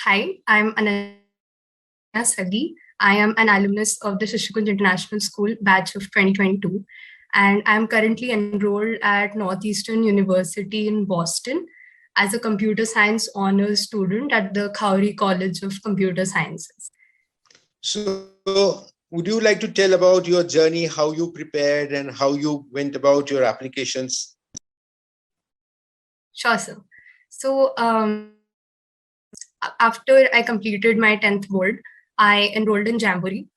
Hi, I'm Ananya Saggi. I am an alumnus of the Shishikund International School batch of 2022, and I'm currently enrolled at Northeastern University in Boston as a computer science honors student at the Khoury College of Computer Sciences. So, would you like to tell about your journey, how you prepared and how you went about your applications? Sure, sir. So, after I completed my 10th board, I enrolled in Jamboree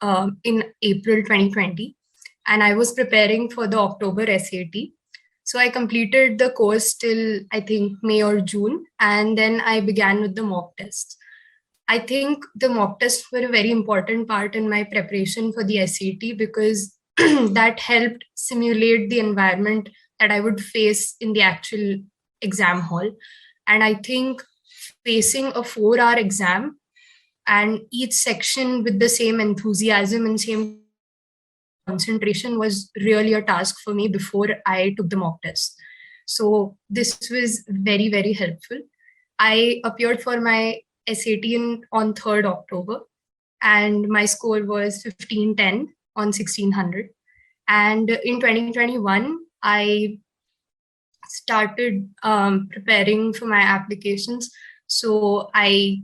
in April 2020, and I was preparing for the October SAT. So I completed the course till I think May or June, and then I began with the mock tests. I think the mock tests were a very important part in my preparation for the SAT because that helped simulate the environment that I would face in the actual exam hall. And I think facing a 4-hour exam and each section with the same enthusiasm and same concentration was really a task for me before I took the mock test. So this was very, very helpful. I appeared for my SAT on 3rd October and my score was 1510 on 1600. And in 2021, I started preparing for my applications. So I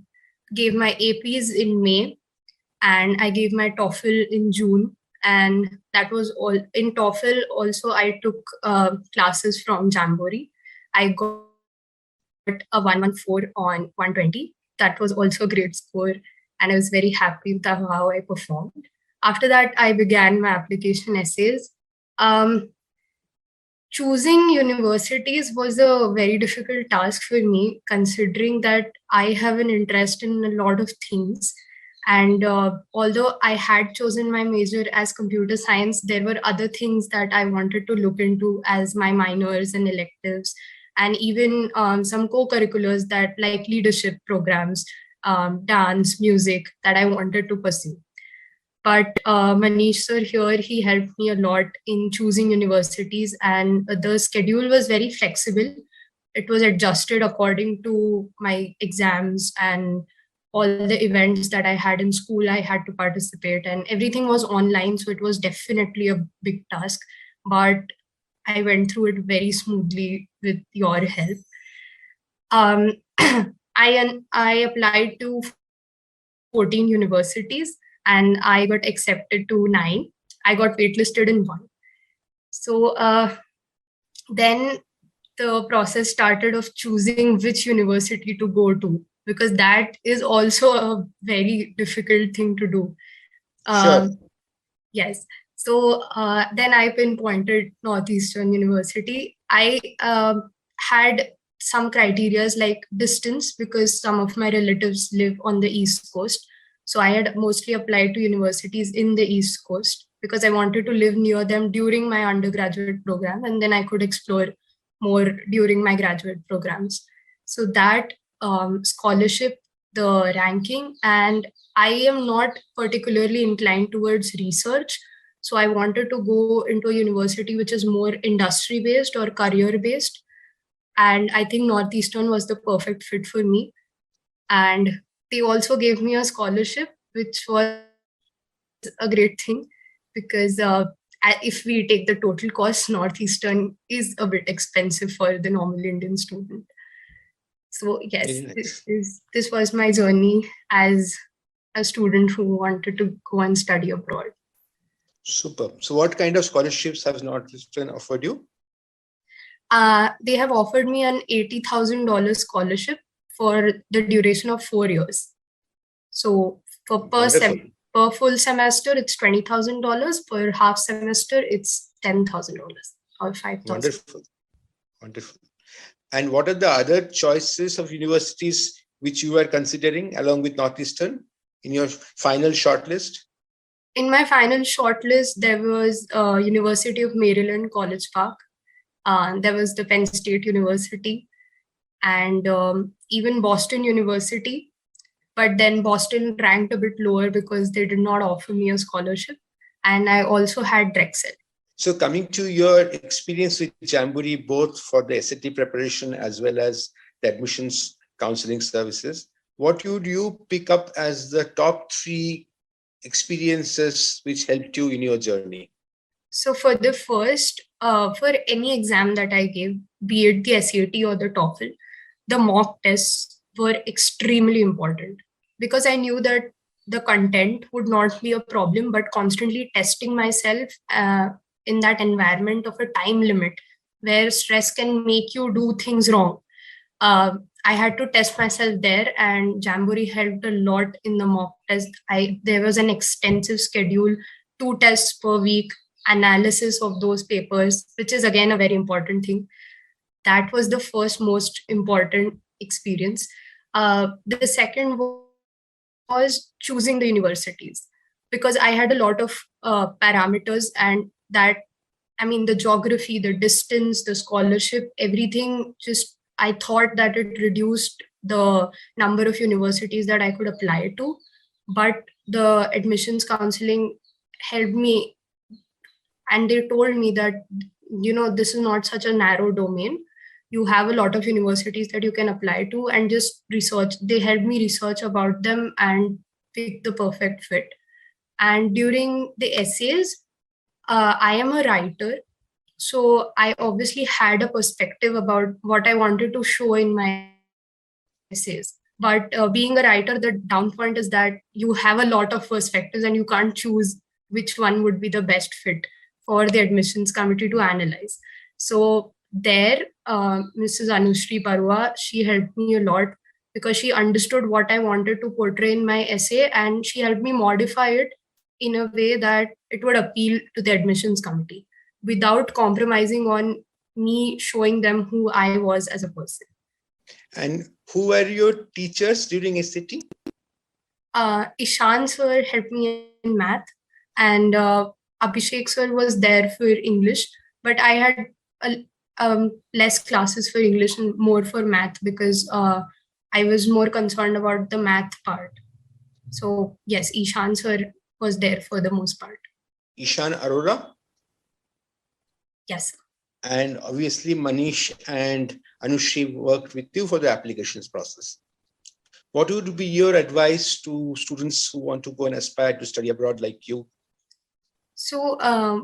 gave my APs in May and I gave my TOEFL in June. And that was all. In TOEFL also, I took classes from Jamboree. I got a 114 on 120. That was also a great score. And I was very happy with how I performed. After that, I began my application essays. Choosing universities was a very difficult task for me, considering that I have an interest in a lot of things. And although I had chosen my major as computer science, there were other things that I wanted to look into as my minors and electives, and even some co-curriculars that like leadership programs, dance, music that I wanted to pursue. But Manish sir here, he helped me a lot in choosing universities, and the schedule was very flexible. It was adjusted according to my exams and all the events that I had in school. I had to participate and everything was online. So it was definitely a big task, but I went through it very smoothly with your help. I applied to 14 universities and I got accepted to 9. I got waitlisted in 1. So then the process started of choosing which university to go to, because that is also a very difficult thing to do. Sure. Yes. So then I pinpointed Northeastern University. I had some criterias like distance because some of my relatives live on the East Coast. So I had mostly applied to universities in the East Coast because I wanted to live near them during my undergraduate program, and then I could explore more during my graduate programs. So that scholarship, the ranking, and I am not particularly inclined towards research. So I wanted to go into a university which is more industry based or career based. And I think Northeastern was the perfect fit for me. And they also gave me a scholarship, which was a great thing because if we take the total cost, Northeastern is a bit expensive for the normal Indian student. So yes, this was my journey as a student who wanted to go and study abroad. Super. So what kind of scholarships has Northeastern offered you? They have offered me an $80,000 scholarship for the duration of 4 years. So for per full semester, it's $20,000. Per half semester, it's $10,000 or $5,000. Wonderful. Wonderful. And what are the other choices of universities which you are considering along with Northeastern in your final shortlist? In my final shortlist, there was University of Maryland, College Park. There was the Penn State University and even Boston University. But then Boston ranked a bit lower because they did not offer me a scholarship. And I also had Drexel. So coming to your experience with Jamboree, both for the SAT preparation as well as the admissions counseling services, what would you pick up as the top 3 experiences which helped you in your journey? So for the first, for any exam that I gave, be it the SAT or the TOEFL, the mock tests were extremely important because I knew that the content would not be a problem, but constantly testing myself in that environment of a time limit where stress can make you do things wrong. I had to test myself there, and Jamboree helped a lot in the mock test. There was an extensive schedule, 2 tests per week, analysis of those papers, which is again a very important thing. That was the first most important experience. The second was choosing the universities because I had a lot of parameters, and that, I mean, the geography, the distance, the scholarship, everything, just I thought that it reduced the number of universities that I could apply to. But the admissions counseling helped me, and they told me that, this is not such a narrow domain. You have a lot of universities that you can apply to, and just research. They helped me research about them and pick the perfect fit. And during the essays, I am a writer, so I obviously had a perspective about what I wanted to show in my essays. But being a writer, the down point is that you have a lot of perspectives and you can't choose which one would be the best fit for the admissions committee to analyze. So there, Mrs. Anushri Parwa, she helped me a lot because she understood what I wanted to portray in my essay, and she helped me modify it in a way that it would appeal to the admissions committee without compromising on me showing them who I was as a person. And who were your teachers during SAT? Ishan sir helped me in math, and Abhishek sir was there for English, but I had less classes for English and more for math because I was more concerned about the math part. So yes, Ishan sir was there for the most part. Ishan Arora? Yes. And obviously Manish and Anushri worked with you for the applications process. What would be your advice to students who want to go and aspire to study abroad like you? So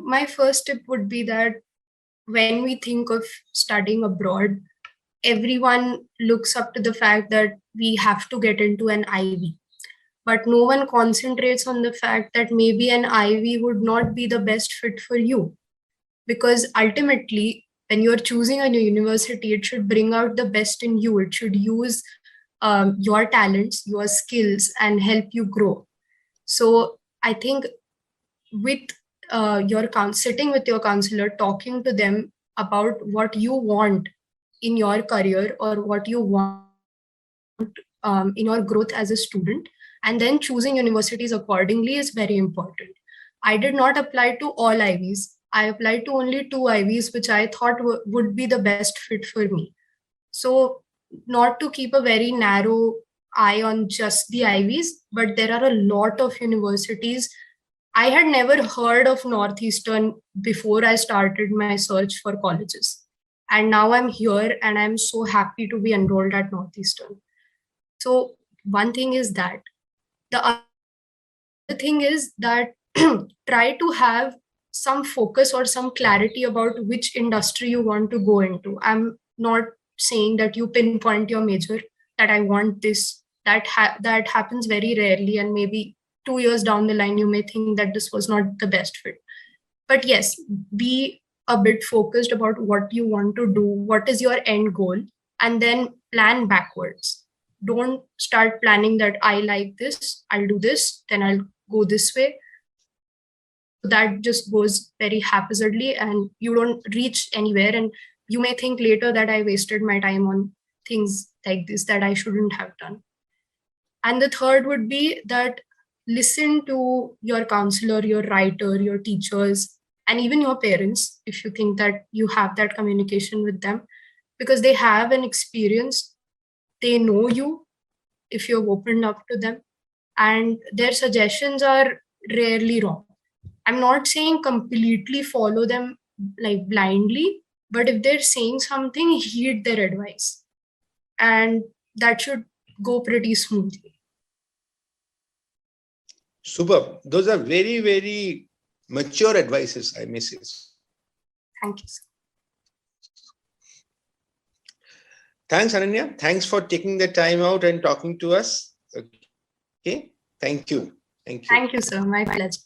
my first tip would be that when we think of studying abroad, everyone looks up to the fact that we have to get into an IB. But no one concentrates on the fact that maybe an IB would not be the best fit for you. Because ultimately, when you're choosing a new university, it should bring out the best in you. It should use your talents, your skills, and help you grow. So I think with sitting with your counselor, talking to them about what you want in your career or what you want in your growth as a student, and then choosing universities accordingly is very important. I did not apply to all IVs. I applied to only 2 IVs, which I thought would be the best fit for me. So not to keep a very narrow eye on just the IVs, but there are a lot of universities. I had never heard of Northeastern before I started my search for colleges. And now I'm here and I'm so happy to be enrolled at Northeastern. So one thing is that. The other thing is that try to have some focus or some clarity about which industry you want to go into. I'm not saying that you pinpoint your major, that I want this. That happens very rarely, and maybe 2 years down the line you may think that this was not the best fit. But yes, be a bit focused about what you want to do, what is your end goal, and then plan backwards. Don't start planning that I like this, I'll do this, then I'll go this way. That just goes very haphazardly and you don't reach anywhere. And you may think later that I wasted my time on things like this that I shouldn't have done. And the third would be that listen to your counselor, your writer, your teachers, and even your parents if you think that you have that communication with them, because they have an experience. They know you if you've opened up to them, and their suggestions are rarely wrong. I'm not saying completely follow them like blindly, but if they're saying something, heed their advice. And that should go pretty smoothly. Superb. Those are very, very mature advices, I may say. Thank you, sir. Thanks, Ananya. Thanks for taking the time out and talking to us. Okay. Thank you. Thank you. Thank you, sir. My pleasure.